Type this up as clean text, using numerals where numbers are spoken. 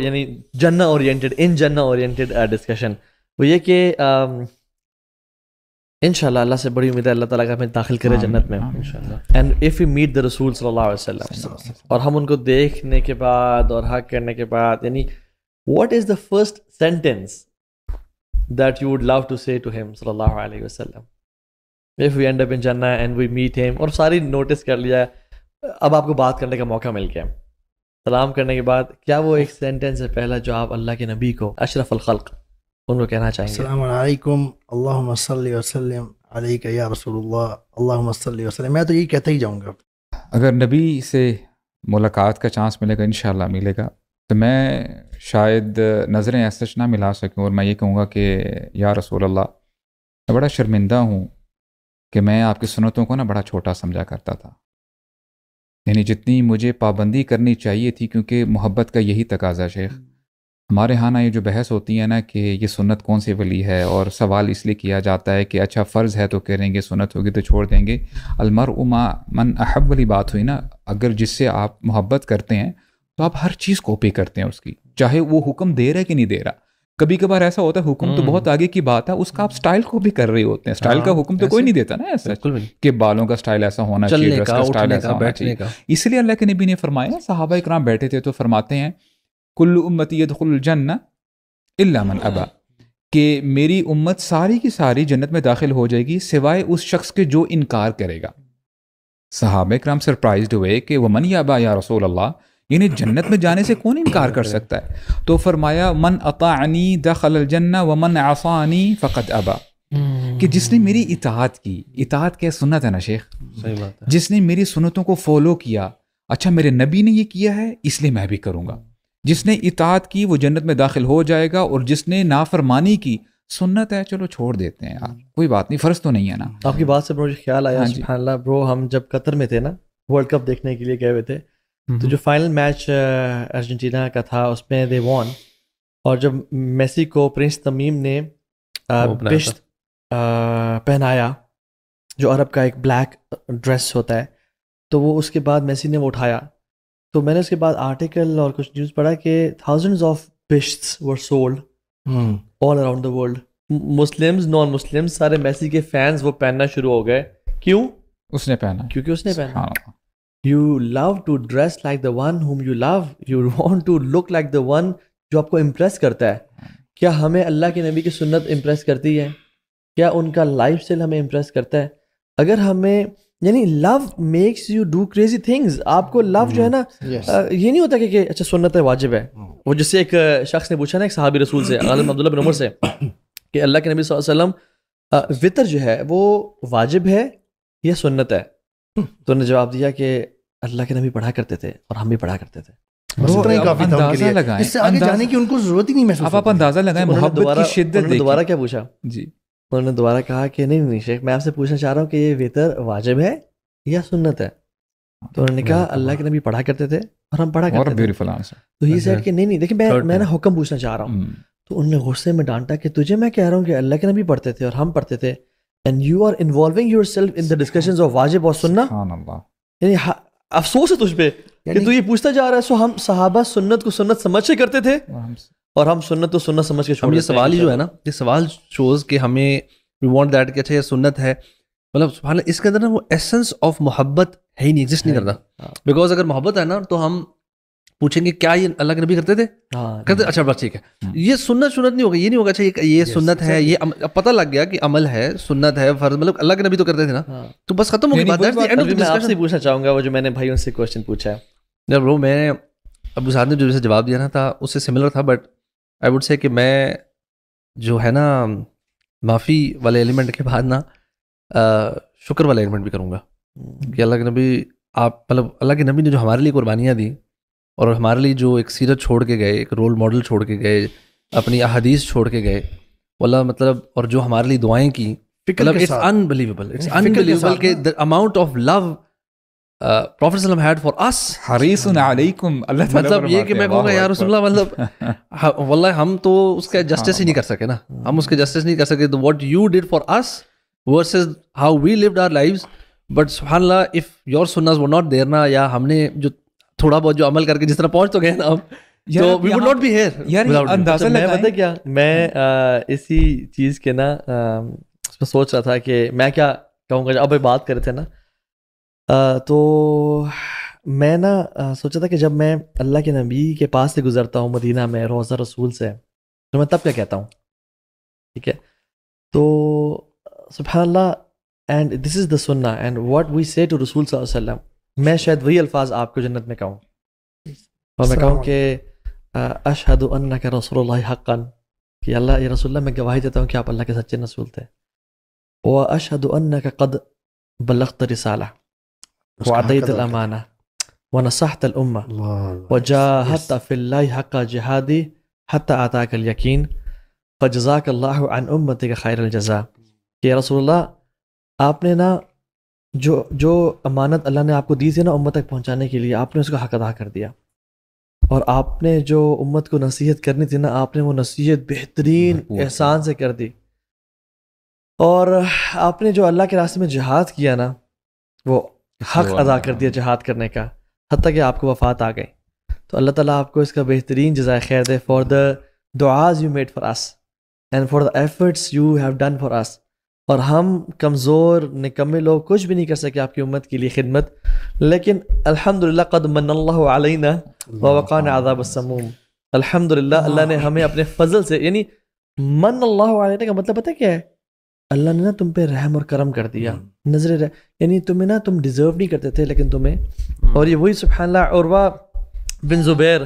یعنی جنہ oriented discussion وہ یہ کہ انشاءاللہ اللہ سے بڑی امید ہے اللہ تعالیٰ کا ہمیں داخل کرے جنت میں and if you meet the رسول صلی اللہ علیہ وسلم اور ہم ان کو دیکھنے کے بعد اور حق کرنے کے بعد یعنی what is the first sentence that you would love to say to him صلی اللہ علیہ وسلم if we end up in Jannah and we meet him. اور ساری نوٹس کر لیا اب آپ کو بات کرنے کا موقع مل گیا سلام کرنے کے بعد کیا وہ ایک سینٹنس ہے پہلا جو آپ اللہ کے نبی کو اشرف الخلق ان کو کہنا چاہیں گے؟ السلام علیکم اللہم صلی وسلم علیک یا رسول اللہ اللہم صلی وسلم. میں تو یہی کہتا ہی جاؤں گا. اگر نبی سے ملاقات کا چانس ملے گا انشاءاللہ ملے گا تو میں شاید نظریں ایسا نہ ملا سکوں اور میں یہ کہوں گا کہ یا رسول اللہ میں بڑا شرمندہ ہوں کہ میں آپ کی سنتوں کو نا بڑا چھوٹا سمجھا کرتا تھا. یعنی جتنی مجھے پابندی کرنی چاہیے تھی کیونکہ محبت کا یہی تقاضا شیخ. ہمارے ہاں نا یہ جو بحث ہوتی ہے نا کہ یہ سنت کون سی ولی ہے اور سوال اس لیے کیا جاتا ہے کہ اچھا فرض ہے تو کریں گے سنت ہوگی تو چھوڑ دیں گے. المرء مع من احب والی بات ہوئی نا. اگر جس سے آپ محبت کرتے ہیں تو آپ ہر چیز کاپی کرتے ہیں اس کی چاہے وہ حکم دے رہا ہے کہ نہیں دے رہا. کبھی کبھار ایسا ہوتا ہے حکم تو بہت آگے کی بات ہے اس کا آپ سٹائل کو بھی کر رہے ہوتے ہیں. سٹائل کا حکم تو کوئی نہیں دیتا نا ایسا کہ بالوں کا سٹائل ایسا ہونا چاہیے ڈریس کا سٹائل ایسا ہونا چاہیے. اس لیے اللہ کے نبی نے فرمایا صحابہ اکرام بیٹھے تھے تو فرماتے ہیں کل امتی یدخل الجنہ الا من ابا کہ میری امت ساری کی ساری جنت میں داخل ہو جائے گی سوائے اس شخص کے جو انکار کرے گا. صحابہ اکرام سرپرائزڈ ہوئے کہ ومن یابا یا رسول اللہ یعنی جنت میں جانے سے کون انکار کر سکتا ہے. تو فرمایا من اطاعنی دخل الجنہ ومن عصانی فقد ابا کہ جس نے میری اطاعت کی. اطاعت کیا سنت ہے نا شیخ. صحیح بات ہے. جس نے میری سنتوں کو فالو کیا اچھا میرے نبی نے یہ کیا ہے اس لیے میں بھی کروں گا. جس نے اطاعت کی وہ جنت میں داخل ہو جائے گا اور جس نے نافرمانی کی سنت ہے چلو چھوڑ دیتے ہیں یار کوئی بات نہیں فرض تو نہیں ہے نا. آپ کی بات سے برو خیال آیا سبحان اللہ برو ہم جب قطر میں تھے نا ورلڈ کپ دیکھنے کے لیے گئے ہوئے تھے تو جو فائنل میچ ارجنٹینا کا تھا اس میں دے وون اور جب میسی کو پرنس تمیم نے بشت پہنایا جو عرب کا ایک بلیک ڈریس ہوتا ہے تو وہ اس کے بعد میسی نے وہ اٹھایا تو میں نے اس کے بعد آرٹیکل اور کچھ نیوز پڑھا کہ thousands of بشتس were sold all around the world. Muslims non Muslims سارے میسی کے فینس وہ پہننا شروع ہو گئے. کیوں؟ اس نے پہنا کیونکہ اس نے پہنا. You love to dress like the one whom you love. You want to look like the one جو آپ کو امپریس کرتا ہے. کیا ہمیں اللہ کے نبی کی سنت امپریس کرتی ہے؟ کیا ان کا لائف اسٹائل ہمیں امپریس کرتا ہے؟ اگر ہمیں یعنی love makes you do crazy things. آپ کو لو جو ہے نا یہ نہیں ہوتا کہ اچھا سنت ہے واجب ہے. وہ جس سے ایک شخص نے پوچھا نا ایک صحابی رسول سے عبداللہ بن عمر سے کہ اللہ کے نبی صلی اللہ علیہ وسلم وطر جو ہے وہ واجب ہے یا سنت ہے؟ تو انہوں نے جواب دیا کہ اللہ کے نبی پڑھا کرتے تھے اور ہم بھی پڑھا کرتے تھے. اندازہ لگائیں اس سے آگے جانے کی ان کو ضرورت ہی نہیں محسوس. آپ اندازہ لگائیں محبت کی شدت. دوبارہ کیا پوچھا جی انہوں نے دوبارہ کہا کہ نہیں شیخ میں آپ سے پوچھنا چاہ رہا ہوں کہ یہ وطر واجب ہے یا سنت ہے؟ تو انہوں نے کہا اللہ کے نبی پڑھا کرتے تھے اور ہم پڑھا کرتے تھے. Beautiful answer. تو ہی سیڈ کہ نہیں دیکھیں میں نا حکم پوچھنا چاہ رہا ہوں. تو انہوں نے غصے میں ڈانٹا کہ تجھے میں کہہ رہا ہوں کہ اللہ کے نبی پڑھتے تھے اور ہم پڑھتے تھے and you are involving yourself in the discussions of واجب اور سنت. یعنی افسوس ہے تجھ پہ کہ تو یہ پوچھتا جا رہا ہے. سو ہم صحابہ سنت کو سنت سمجھ کے کرتے تھے اور ہم سنت کو سنت سمجھ کے چھوڑ. یہ سوال ہی جو ہے نا یہ سوال شوز کہ ہمیں وی وانٹ دیٹ کہ اچھا یہ سنت ہے مطلب سبحان اللہ اس کے اندر نا وہ ایسنس آف محبت ہے ہی نہیں ایگزسٹ نہیں کرتا. بیکاز اگر محبت ہے نا تو ہم پوچھیں گے کیا یہ اللہ کے نبی کرتے تھے کرتے اچھا بس ٹھیک ہے یہ سنت نہیں ہوگا. یہ نہیں ہوگا اچھا یہ سنت ہے یہ پتہ لگ گیا کہ عمل ہے سنت ہے فرض مطلب اللہ کے نبی تو کرتے تھے نا تو بس ختم ہو گئی بات. میں آپ سے پوچھنا چاہوں گا وہ جو میں نے بھائیوں سے کوشچن پوچھا ہے جب برو میں ابو سعد نے جو جیسے جواب دیا نا تھا اس سے سملر تھا بٹ آئی وڈ سے کہ میں جو ہے نا معافی والے ایلیمنٹ کے بعد نا شکر والے ایلیمنٹ بھی کروں گا کہ اللہ کے نبی آپ مطلب اللہ کے نبی نے جو ہمارے لیے قربانیاں دی اور ہمارے لیے جو ایک سیرت چھوڑ کے گئے ایک رول ماڈل چھوڑ کے گئے اپنی احادیث چھوڑ کے گئے واللہ مطلب اور جو ہمارے لیے دعائیں کی مطلب اٹس انبلیویبل کہ the amount of love Prophet ﷺ had for us حریص علیکم اللہ مطلب یہ کہ میں کہوں گا یا رسول اللہ مطلب واللہ ہم تو اس کا جسٹس ہی نہیں کر سکے نا ہم اس کے جسٹس نہیں کر سکے what you did for us versus how we lived our lives but سبحان اللہ if your sunnahs were not there نا یا ہم نے جو تھوڑا بہت جو عمل کر کے جس طرح پہنچ تو گئے نا ہم تو we would not be here یار without you. اندازہ میں لگائیں پتہ کیا میں اسی چیز کے نا اس میں سوچ رہا تھا کہ میں کیا کہوں گا. اب بات کر رہے تھے نا تو میں نا سوچا تھا کہ جب میں اللہ کے نبی کے پاس سے گزرتا ہوں مدینہ میں روضہ رسول سے, تو میں تب کیا کہتا ہوں. ٹھیک ہے, تو سبحان اللہ, اینڈ دس از دا سنہ اینڈ واٹ وی سے ٹو رسول صلی اللہ علیہ وسلم. میں شاید وہی الفاظ آپ کو جنت میں کہوں, اور میں کہوں کہ اشہد انک رسول اللہ حقا, کہ اللہ یا رسول اللہ میں گواہی دیتا ہوں کہ آپ اللہ کے سچے رسول تھے. واشہد انک قد بلغت رسالہ وعطیت الامانہ ونصحت الامہ وجاہدت فی اللہ حق جہادی حتی آتاک الیقین فجزاک اللہ عن امتک خیر الجزا. کہ رسول اللہ آپ نے نا جو امانت اللہ نے آپ کو دی تھی نا امت تک پہنچانے کے لیے, آپ نے اس کا حق ادا کر دیا, اور آپ نے جو امت کو نصیحت کرنی تھی نا آپ نے وہ نصیحت بہترین احسان سے کر دی, اور آپ نے جو اللہ کے راستے میں جہاد کیا نا وہ حق ادا کر دیا جہاد کرنے کا, حتیٰ کہ آپ کو وفات آ گئی. تو اللہ تعالیٰ آپ کو اس کا بہترین جزائے خیر دے فار دا دعاز you made for us and for the efforts you have done for us. اور ہم کمزور نکمے لوگ کچھ بھی نہیں کر سکے آپ کی امت کے لیے خدمت, لیکن الحمدللہ قد من اللہ علینا ووقانا عذاب السموم. الحمدللہ اللہ نے ہمیں اپنے فضل سے, یعنی من اللہ علینا کا مطلب پتہ کیا ہے, اللہ نے نا تم پہ رحم اور کرم کر دیا, نظر یعنی تمہیں نا تم ڈیزرو نہیں کرتے تھے لیکن تمہیں. اور یہ وہی سبحان اللہ عروہ بن زبیر